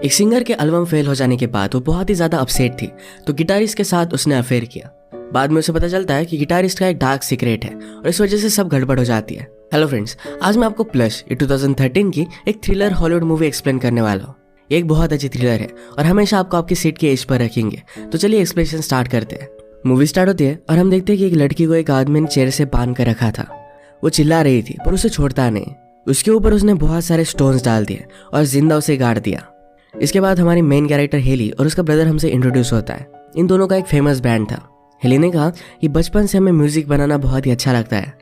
एक सिंगर के album fail हो जाने के बाद वो बहुत ही ज़्यादा अपसेट थी, तो गिटारिस्ट के साथ उसने अफेयर किया। बाद में उसे पता चलता है कि गिटारिस्ट का एक डार्क सीक्रेट है और इस वजह से सब गड़बड़ हो जाती है। हेलो फ्रेंड्स, आज मैं आपको प्लश ये 2013 की एक थ्रिलर हॉलीवुड मूवी एक्सप्लेन करने वाला हूँ। ये एक बहुत अच्छी थ्रिलर है और हमेशा आपको आपकी सीट के एज पर रखेंगे। तो चलिए एक्सप्लेनेशन स्टार्ट करते हैं। मूवी स्टार्ट होती है और हम देखते हैं कि एक लड़की को एक आदमी ने चेयर से बांध कर रखा था। वो चिल्ला रही थी पर उसे छोड़ता नहीं। उसके ऊपर उसने बहुत सारे स्टोन्स डाल दिए और जिंदा उसे गाड़ दिया। इसके बाद हमारी मेन कैरेक्टर हेली और उसका ब्रदर हमसे इंट्रोड्यूस होता है। इन दोनों का एक फेमस बैंड था। हेली ने कहा कि बचपन से हमें म्यूजिक बनाना बहुत ही अच्छा लगता है।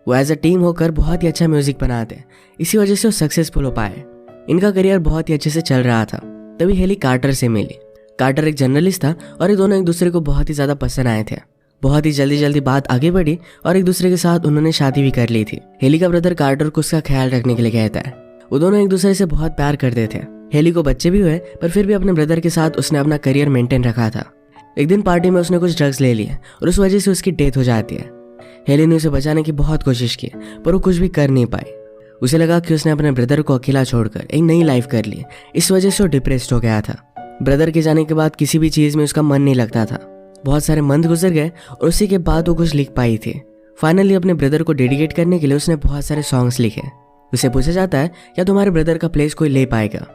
वो एज अ टीम होकर बहुत ही अच्छा म्यूजिक बनाते हैं, इसी वजह से वो सक्सेसफुल हो पाए। इनका करियर बहुत ही अच्छे से चल रहा था। तभी हेली कार्टर से मिली। कार्टर एक जर्नलिस्ट था और ये दोनों एक दूसरे को बहुत ही ज्यादा पसंद आए थे। बहुत ही जल्दी बात आगे बढ़ी और एक दूसरे के साथ उन्होंने शादी भी कर ली थी। हेली का ब्रदर कार्टर को उसका ख्याल रखने के लिए कहता है। वो दोनों एक दूसरे से बहुत प्यार करते थे। हेली को बच्चे भी हुए पर फिर भी अपने ब्रदर के साथ उसने अपना करियर मेंटेन रखा था। एक दिन पार्टी में उसने कुछ ड्रग्स ले लिए और उस वजह से उसकी डेथ हो जाती है। हेली ने उसे बचाने की बहुत कोशिश की पर वो कुछ भी कर नहीं पाई। उसे लगा कि उसने अपने ब्रदर को अकेला छोड़कर एक नई लाइफ कर ली। इस वजह से वो डिप्रेस्ड हो गया था। ब्रदर के जाने के बाद किसी भी चीज में उसका मन नहीं लगता था। बहुत सारे मंथ गुजर गए और उसी के बाद वो कुछ लिख पाई थी। फाइनली अपने ब्रदर को डेडिकेट करने के लिए उसने बहुत सारे सॉन्ग्स लिखे। उसे पूछा जाता है क्या तुम्हारे ब्रदर का प्लेस कोई ले पाएगा।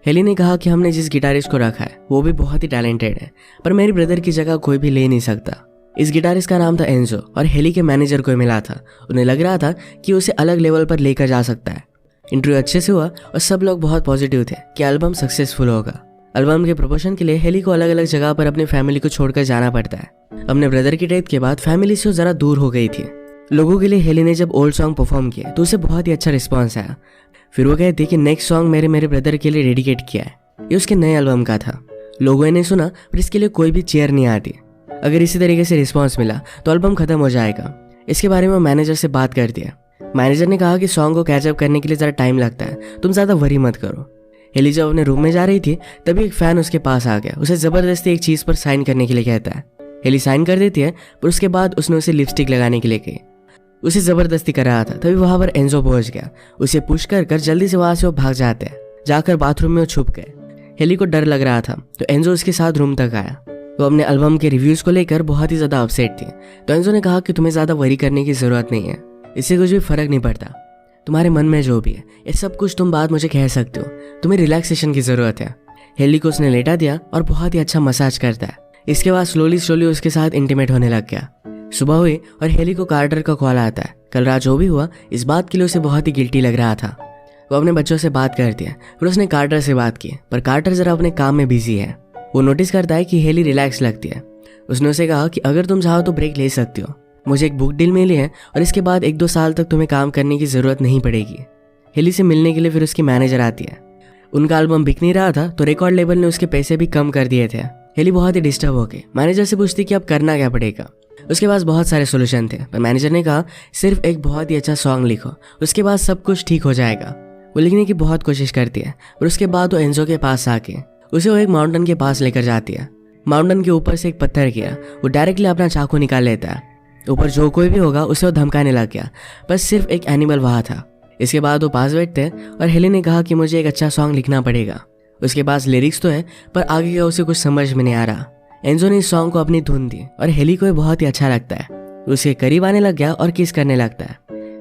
हेली ने कहा कि हमने जिस गिटारिस्ट को रखा है वो भी बहुत ही टैलेंटेड है, पर मेरे ब्रदर की जगह कोई भी ले नहीं सकता। इस गिटारिस्ट का नाम था एंजो और हेली के मैनेजर को मिला था। उन्हें लग रहा था कि उसे अलग लेवल पर लेकर जा सकता है। इंटरव्यू अच्छे से हुआ और सब लोग बहुत पॉजिटिव थे कि एल्बम सक्सेसफुल होगा। एल्बम के प्रमोशन के लिए हेली को अलग अलग जगह पर अपनी फैमिली को छोड़कर जाना पड़ता है। अपने ब्रदर की डेथ के बाद फैमिली से वो जरा दूर हो गई थी। लोगों के लिए हेली ने जब ओल्ड सॉन्ग परफॉर्म किया तो उसे बहुत ही अच्छा रिस्पॉन्स आया। फिर वो कहती कि नेक्स्ट सॉन्ग मेरे ब्रदर के लिए डेडिकेट किया है। ये उसके नए एल्बम का था। लोगों ने सुना पर इसके लिए कोई भी चेयर नहीं आती। अगर इसी तरीके से रिस्पॉन्स मिला तो एल्बम खत्म हो जाएगा। इसके बारे में मैनेजर से बात कर दिया। मैनेजर ने कहा कि सॉन्ग को कैचअप करने के लिए जरा टाइम लगता है, तुम ज्यादा वरी मत करो। हेली जब अपने रूम में जा रही थी तभी एक फैन उसके पास आ गया। उसे जबरदस्ती एक चीज पर साइन करने के लिए कहता है। हेली साइन कर देती है पर उसके बाद उसने उसे लिपस्टिक लगाने के लिए कही। उसे जबरदस्ती कर रहा था तभी वहां पर एंजो पहुंच गया। उसे पुश कर जल्दी से वहां से वो भाग जाते हैं। जाकर बाथरूम में वो छुप गए। हेली को डर लग रहा था तो एंजो उसके साथ रूम तक आया। वो अपने एल्बम के रिव्यूज को लेकर बहुत ही ज्यादा अपसेट थी। तो एंजो ने कहा कि तुम्हें ज्यादा वरी करने की जरूरत नहीं है, इससे कुछ भी फर्क नहीं पड़ता। तुम्हारे मन में जो भी है ये सब कुछ तुम बात मुझे कह सकते हो। तुम्हें रिलैक्सेशन की जरूरत है। हेली को उसने लेटा दिया और बहुत ही अच्छा मसाज करता है। इसके बाद स्लोली उसके साथ इंटीमेट होने लग गया। सुबह हुई और हेली को कार्टर का कॉल आता है। कल रात जो भी हुआ इस बात के लिए उसे बहुत ही गिल्टी लग रहा था। वो अपने बच्चों से बात करती है। फिर उसने कार्टर से बात की पर कार्टर जरा अपने काम में बिजी है। वो नोटिस करता है कि हेली रिलैक्स लगती है। उसने उसे कहा कि अगर तुम चाहो तो ब्रेक ले सकती हो। मुझे एक बुक डील मिली है और इसके बाद 1-2 साल तक तुम्हें काम करने की जरूरत नहीं पड़ेगी। हेली से मिलने के लिए फिर उसकी मैनेजर आती है। उनका एल्बम बिक नहीं रहा था तो रिकॉर्ड लेबल ने उसके पैसे भी कम कर दिए थे। हेली बहुत ही डिस्टर्ब हो गई। मैनेजर से पूछती कि अब करना क्या पड़ेगा। उसके पास बहुत सारे सोल्यूशन थे पर मैनेजर ने कहा सिर्फ एक बहुत ही अच्छा सॉन्ग लिखो, उसके बाद सब कुछ ठीक हो जाएगा। वो लिखने की बहुत कोशिश करती है और उसके बाद वो एंजो के पास आके उसे वो एक माउंटेन के पास लेकर जाती है। माउंटेन के ऊपर से एक पत्थर गिरा। वो डायरेक्टली अपना चाकू निकाल लेता है। ऊपर जो कोई भी होगा उसे वो धमकाने लग गया। बस सिर्फ एक एनिमल वहाँ था। इसके बाद वो पास बैठते और हेली ने कहा कि मुझे एक अच्छा सॉन्ग लिखना पड़ेगा। उसके पास लिरिक्स तो है पर आगे का उसे कुछ समझ में नहीं आ रहा। एंजो ने इस सॉन्ग को अपनी धुन दी और हेली को बहुत ही अच्छा लगता है। उसके करीब आने लग गया और किस करने लगता है।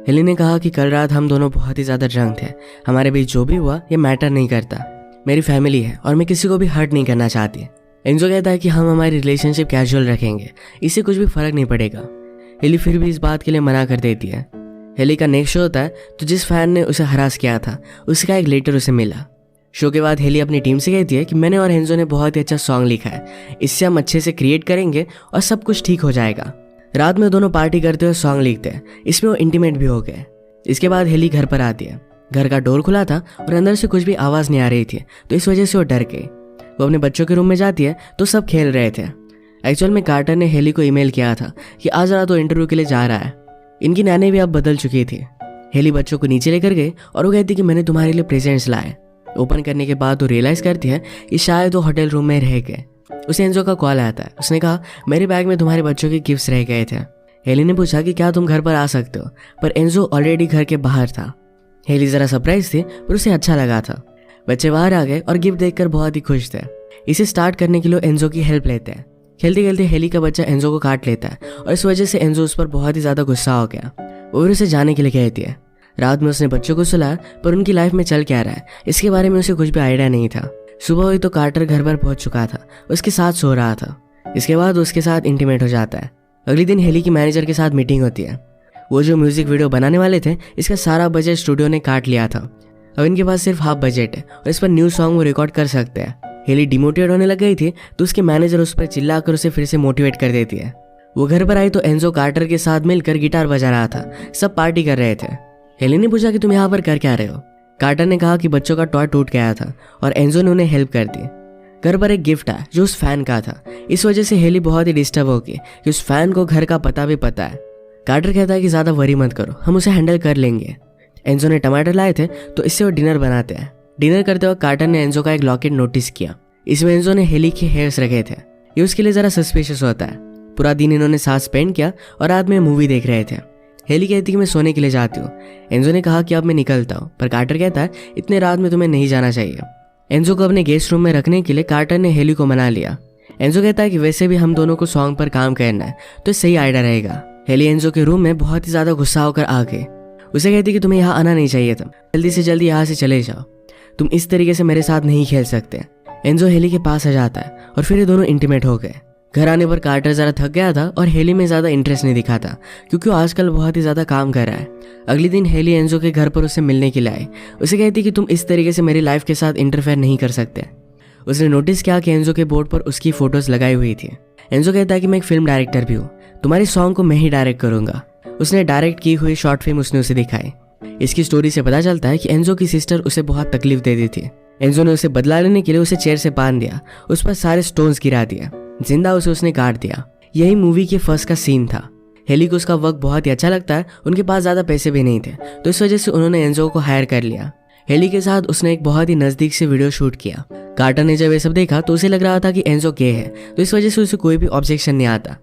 हेली ने कहा कि कल रात हम दोनों बहुत ही ज्यादा ड्रंक थे। हमारे बीच जो भी हुआ ये मैटर नहीं करता। मेरी फैमिली है और मैं किसी को भी हर्ट नहीं करना चाहती। एंजो कहता है कि हम हमारी रिलेशनशिप कैजुअल रखेंगे, इससे कुछ भी फर्क नहीं पड़ेगा। हेली फिर भी इस बात के लिए मना कर देती है। हेली का नेक्स्ट शो होता है तो जिस फैन ने उसे हरास किया था उसका एक लेटर उसे मिला। शो के बाद हेली अपनी टीम से कहती है कि मैंने और एंजो ने बहुत ही अच्छा सॉन्ग लिखा है, इससे हम अच्छे से क्रिएट करेंगे और सब कुछ ठीक हो जाएगा। रात में दोनों पार्टी करते हुए सॉन्ग लिखते हैं। इसमें वो इंटीमेट भी हो गए। इसके बाद हेली घर पर आती है। घर का डोर खुला था और अंदर से कुछ भी आवाज नहीं आ रही थी तो इस वजह से वो डर गई। वो अपने बच्चों के रूम में जाती है तो सब खेल रहे थे। एक्चुअल में कार्टर ने हेली को ईमेल किया था कि आज रात वो इंटरव्यू के लिए जा रहा है। इनकी नैने भी अब बदल चुकी थी। हेली बच्चों को नीचे लेकर गई और वो कहती कि मैंने तुम्हारे लिए प्रेजेंट्स लाए। ओपन करने के बाद वो रियलाइज करती है कि शायद वो होटल रूम में रह गए। उसे एंजो का कॉल आता है। उसने कहा मेरे बैग में तुम्हारे बच्चों के गिफ्ट्स रह गए थे। हेली ने पूछा कि क्या तुम घर पर आ सकते हो, पर एंजो ऑलरेडी घर के बाहर था। हेली जरा सरप्राइज थी पर उसे अच्छा लगा था। बच्चे बाहर आ गए और गिफ्ट देखकर बहुत ही खुश थे। इसे स्टार्ट करने के लिए एंजो की हेल्प लेते हैं। खेलते खेलते हेली का बच्चा एंजो को काट लेता है और इस वजह से एंजो उस पर बहुत ही ज़्यादा गुस्सा हो गया और उसे जाने के लिए कहती है। रात में उसने बच्चों को सुलाया, पर उनकी लाइफ में चल क्या रहा है इसके बारे में उसे कुछ भी आइडिया नहीं था। सुबह हुई तो कार्टर घर पर पहुंच चुका था, उसके साथ सो रहा था। इसके बाद उसके साथ इंटीमेट हो जाता है। अगले दिन हेली की मैनेजर के साथ मीटिंग होती है। वो जो म्यूजिक वीडियो बनाने वाले थे इसका सारा बजट स्टूडियो ने काट लिया था। अब इनके पास सिर्फ हाफ बजट है और इस पर न्यू सॉन्ग वो रिकॉर्ड कर सकते हैं। हेली डिमोटिवेट होने लग गई थी तो उसके मैनेजर उस पर चिल्लाकर उसे फिर से मोटिवेट कर देती है। वो घर पर आई तो एंजो कार्टर के साथ मिलकर गिटार बजा रहा था। सब पार्टी कर रहे थे। हेली ने पूछा कि तुम यहाँ पर कर क्या रहे हो। कार्टर ने कहा कि बच्चों का टॉय टूट गया था और एंजो ने उन्हें हेल्प कर दी। घर पर एक गिफ्ट आया जो उस फैन का था। इस वजह से हेली बहुत ही डिस्टर्ब हो गई कि उस फैन को घर का पता भी पता है। कार्टर कहता है कि ज़्यादा वरी मत करो, हम उसे हैंडल कर लेंगे। एंजो ने टमाटर लाए थे तो इससे वो डिनर बनाते हैं। डिनर करते वक्त कार्टर ने एंजो का एक लॉकेट नोटिस किया। इसमें एंजो ने हेली के हेयर्स रखे थे। ये उसके लिए ज़रा सस्पिशियस होता है। पूरा दिन इन्होंने साथ स्पेंड किया और रात में मूवी देख रहे थे। हेली कहती कि मैं सोने के लिए जाती हूँ। एंजो ने कहा कि अब मैं निकलता हूँ, पर कार्टर कहता है इतने रात में तुम्हें नहीं जाना चाहिए। एंजो को अपने गेस्ट रूम में रखने के लिए कार्टर ने हेली को मना लिया। एंजो कहता है कि वैसे भी हम दोनों को सॉन्ग पर काम करना है तो सही आइडिया रहेगा। हेली एंजो के रूम में बहुत ही ज़्यादा गुस्सा होकर आ गई। उसे कहती कि तुम्हें यहाँ आना नहीं चाहिए था, जल्दी से जल्दी यहाँ से चले जाओ, तुम इस तरीके से मेरे साथ नहीं खेल सकते। एंजो हेली के पास आ जाता है और फिर ये दोनों इंटीमेट हो गए। घर आने पर कार्टर ज़रा थक गया था और हेली में ज़्यादा इंटरेस्ट नहीं दिखा था क्योंकि वो आजकल बहुत ही ज़्यादा काम कर रहा है। अगले दिन हेली एंजो के घर पर उसे मिलने के लिए आई। उसे कहती कि तुम इस तरीके से मेरी लाइफ के साथ इंटरफेयर नहीं कर सकते। उसने नोटिस किया कि एंजो के बोर्ड पर उसकी फ़ोटोज़ लगाई हुई थी। एंजो कहता है कि मैं एक फिल्म डायरेक्टर भी हूँ, तुम्हारी सॉन्ग को मैं ही डायरेक्ट करूँगा। उसने डायरेक्ट की हुई शॉर्ट फिल्म उसने उसे दिखाई। इसकी स्टोरी से पता चलता है कि एंजो की सिस्टर उसे बहुत तकलीफ दे दी थी। एंजो ने उसे बदला लेने के लिए उसे चेयर से बांध दिया, उस पर सारे स्टोन्स गिरा दिया, जिंदा उसे उसने काट दिया। यही मूवी के फर्स्ट का सीन था। हेली को उसका वर्क बहुत ही अच्छा लगता है। उनके पास ज़्यादा पैसे भी नहीं थे तो इस वजह से उन्होंने एंजो को हायर कर लिया। हेली के साथ उसने एक बहुत ही नज़दीक से वीडियो शूट किया। कार्टर ने जब ये सब देखा तो उसे लग रहा था कि एंजो गे है तो इस वजह से उसे कोई भी ऑब्जेक्शन नहीं आता।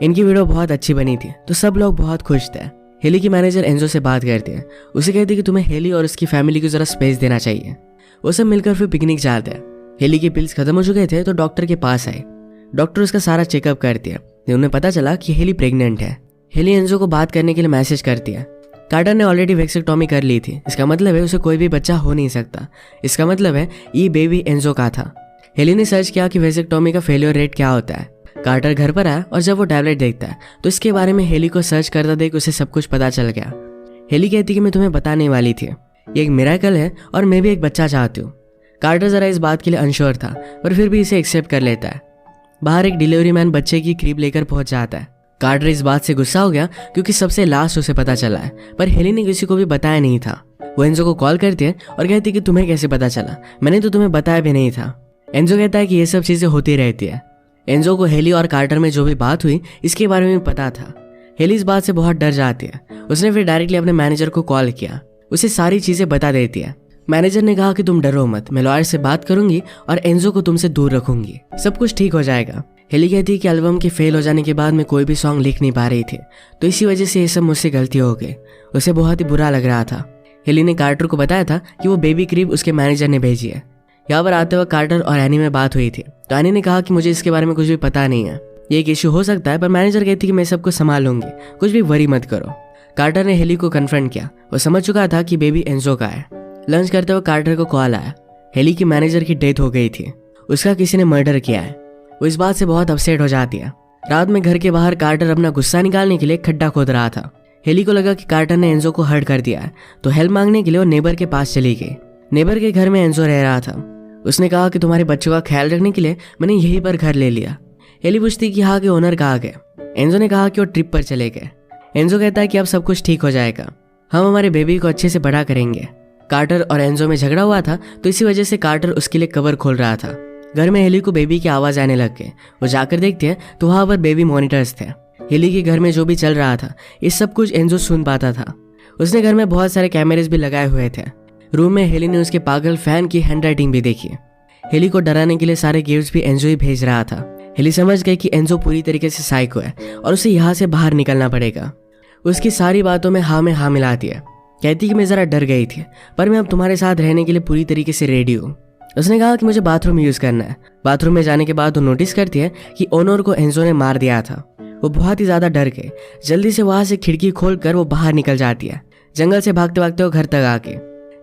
इनकी वीडियो बहुत अच्छी बनी थी तो सब लोग बहुत खुश थे। हेली की मैनेजर एंजो से बात करती है। उसे कहती है कि तुम्हें हेली और उसकी फैमिली को ज़रा स्पेस देना चाहिए। वो सब मिलकर फिर पिकनिक जाते हैं। हेली के पिल्स खत्म हो चुके थे तो डॉक्टर के पास आए। डॉक्टर उसका सारा चेकअप करती है। उन्हें पता चला कि हेली प्रेग्नेंट है। हेली एंजो को बात करने के लिए मैसेज करती है। कार्टर ने ऑलरेडी वैक्सेक्टॉमी कर ली थी, इसका मतलब है उसे कोई भी बच्चा हो नहीं सकता। इसका मतलब है ये बेबी एंजो का था। हेली ने सर्च किया कि वैक्सेक्टॉमी का फेलियर रेट क्या होता है। कार्टर घर पर आया और जब वो टैबलेट देखता है तो इसके बारे में हेली को सर्च करता देख उसे सब कुछ पता चल गया। हेली कहती कि मैं तुम्हें बताने वाली थी, ये एक मिरेकल है और मैं भी एक बच्चा चाहती हूँ। कार्टर ज़रा इस बात के लिए अनश्योर था पर फिर भी इसे एक्सेप्ट कर लेता है। बाहर एक डिलीवरी मैन बच्चे की क्रीब लेकर पहुंच जाता है। कार्टर इस बात से गुस्सा हो गया क्योंकि सबसे लास्ट उसे पता चला है, पर हेली ने किसी को भी बताया नहीं था। वो एंजो को कॉल करती है और कहती है कि तुम्हें कैसे पता चला, मैंने तो तुम्हें बताया भी नहीं था। एंजो कहता है कि ये सब चीज़ें होती रहती है। एंजो को हेली और कार्टर में जो भी बात हुई इसके बारे में पता था। हेली इस बात से बहुत डर जाती है। उसने फिर डायरेक्टली अपने मैनेजर को कॉल किया, उसे सारी चीज़ें बता देती है। मैनेजर ने कहा कि तुम डरो मत, मैं लॉयर से बात करूंगी और एंजो को तुमसे दूर रखूंगी, सब कुछ ठीक हो जाएगा। हेली कहती है कि एल्बम के फेल हो जाने के बाद मैं कोई भी सॉन्ग लिख नहीं पा रही थी तो इसी वजह से ये सब मुझसे गलती हो गई। उसे बहुत ही बुरा लग रहा था। हेली ने कार्टर को बताया था कि वो बेबी क्रीब उसके मैनेजर ने भेजी है। यहाँ पर आते वक्त कार्टर और एनी में बात हुई थी तो एनी ने कहा कि मुझे इसके बारे में कुछ भी पता नहीं है, ये एक इशू हो सकता है, पर मैनेजर कहती कि मैं सबको संभाल लूंगी, कुछ भी वरी मत करो। कार्टर ने हेली को कन्फ्रंट किया। वो समझ चुका था कि बेबी एंजो का है। लंच करते हुए कार्टर को कॉल आया। हेली की मैनेजर की डेथ हो गई थी, उसका किसी ने मर्डर किया है। वो इस बात से बहुत अपसेट हो जाती है। रात में घर के बाहर कार्टर अपना गुस्सा निकालने के लिए खड्डा खोद रहा था। हेली को लगा कि कार्टर ने एंजो को हर्ट कर दिया है तो हेल्प मांगने के लिए वो नेबर के पास चली गई। नेबर के घर में एंजो रह रहा था। उसने कहा कि तुम्हारे बच्चों का ख्याल रखने के लिए मैंने यहीं पर घर ले लिया। हेली पूछती कि यहाँ के ओनर कहाँ गए। एंजो ने कहा कि वो ट्रिप पर चले गए। एंजो कहता है कि अब सब कुछ ठीक हो जाएगा, हम हमारे बेबी को अच्छे से बड़ा करेंगे। कार्टर और एंजो में झगड़ा हुआ था तो इसी वजह से कार्टर उसके लिए कवर खोल रहा था। घर में हेली को बेबी की आवाज़ आने लग गई। वो जाकर देखते हैं तो वहाँ पर बेबी मॉनिटर्स थे। हेली के घर में जो भी चल रहा था ये सब कुछ एंजो सुन पाता था। उसने घर में बहुत सारे कैमरेज भी लगाए हुए थे। रूम में हेली ने उसके पागल फैन की हैंडराइटिंग भी देखी। हेली को डराने के लिए सारे गिफ्ट्स भी एंजो ही भेज रहा था। हेली समझ गई कि एंजो पूरी तरीके से साइको है और उसे यहाँ से बाहर निकलना पड़ेगा। उसकी सारी बातों में हाँ मिलाती है। कहती कि मैं ज़रा डर गई थी, पर मैं अब तुम्हारे साथ रहने के लिए पूरी तरीके से रेडी हूँ। उसने कहा कि मुझे बाथरूम यूज़ करना है। बाथरूम में जाने के बाद वो नोटिस करती है कि ओनोर को एंजो ने मार दिया था। वो बहुत ही ज़्यादा डर गई। जल्दी से वहाँ से खिड़की खोलकर वो बाहर निकल जाती है। जंगल से भागते भागते वो घर तक आके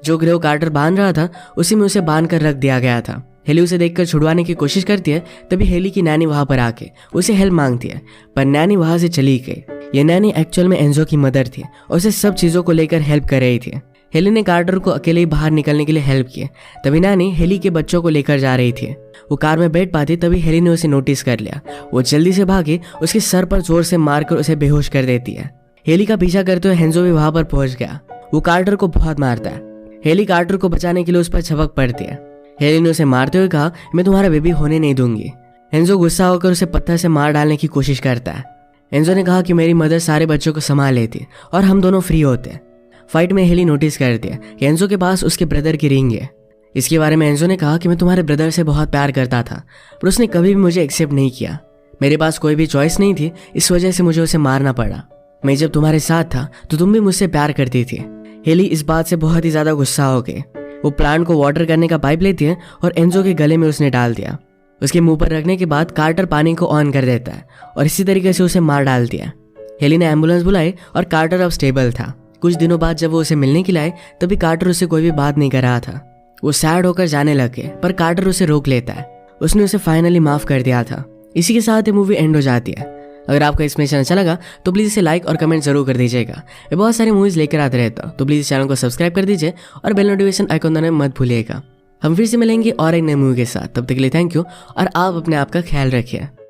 जो ग्रेव कार्टर बांध रहा था उसी में उसे बांध कर रख दिया गया था। हेली उसे देखकर छुड़वाने की कोशिश करती है। तभी हेली की नैनी वहाँ पर आके उसे हेल्प मांगती है, पर नैनी वहाँ से चली गई। ये नैनी एक्चुअल में एंजो की मदर थी और उसे सब चीज़ों को लेकर हेल्प कर रही थी। हेली ने कार्टर को अकेले ही बाहर निकलने के लिए हेल्प की। तभी नैनी हेली के बच्चों को लेकर जा रही थी। वो कार में बैठ पाती तभी हेली ने उसे नोटिस कर लिया। वो जल्दी से भागी, उसके सर पर जोर से मारकर उसे बेहोश कर देती है। हेली का पीछा करते हुए हेंजो भी वहां पर पहुंच गया। वो कार्टर को बहुत मारता है। हेली कार्टर को बचाने के लिए उस पर झपक पड़ती है। हेली ने उसे मारते हुए कहा, मैं तुम्हारा बेबी होने नहीं दूंगी। हेंजो गुस्सा होकर उसे पत्थर से मार डालने की कोशिश करता है। हेंजो ने कहा कि मेरी मदर सारे बच्चों को संभाल लेती और हम दोनों फ्री होते। फाइट में हेली नोटिस करती है कि एंजो के पास उसके ब्रदर की रिंग है। इसके बारे में एंजो ने कहा कि मैं तुम्हारे ब्रदर से बहुत प्यार करता था, पर उसने कभी भी मुझे एक्सेप्ट नहीं किया। मेरे पास कोई भी चॉइस नहीं थी, इस वजह से मुझे उसे मारना पड़ा। मैं जब तुम्हारे साथ था तो तुम भी मुझसे प्यार करती थी। हेली इस बात से बहुत ही ज़्यादा गुस्सा हो गई। वो प्लांट को वाटर करने का पाइप लेती है और एंजो के गले में उसने डाल दिया। उसके मुंह पर रखने के बाद कार्टर पानी को ऑन कर देता है और इसी तरीके से उसे मार डालती है। हेली ने एम्बुलेंस बुलाई और कार्टर अब स्टेबल था। कुछ दिनों बाद जब वो उसे मिलने के लिए आए तभी कार्टर उससे कोई भी बात नहीं कर रहा था। वो सैड होकर जाने लगे, पर कार्टर उसे रोक लेता है। उसने उसे फाइनली माफ कर दिया था। इसी के साथ ये मूवी एंड हो जाती है। अगर आपका इसमें अच्छा लगा तो प्लीज़ इसे लाइक और कमेंट जरूर कर दीजिएगा। मैं बहुत सारी मूवीज़ लेकर आते रहता हूँ, तो प्लीज़ इस चैनल को सब्सक्राइब कर दीजिए और बेल नोटिफिकेशन आइकॉन दबाना मत भूलिएगा। हम फिर से मिलेंगे और एक नई मूवी के साथ। तब तक के लिए थैंक यू और आप अपने आप का ख्याल रखिए।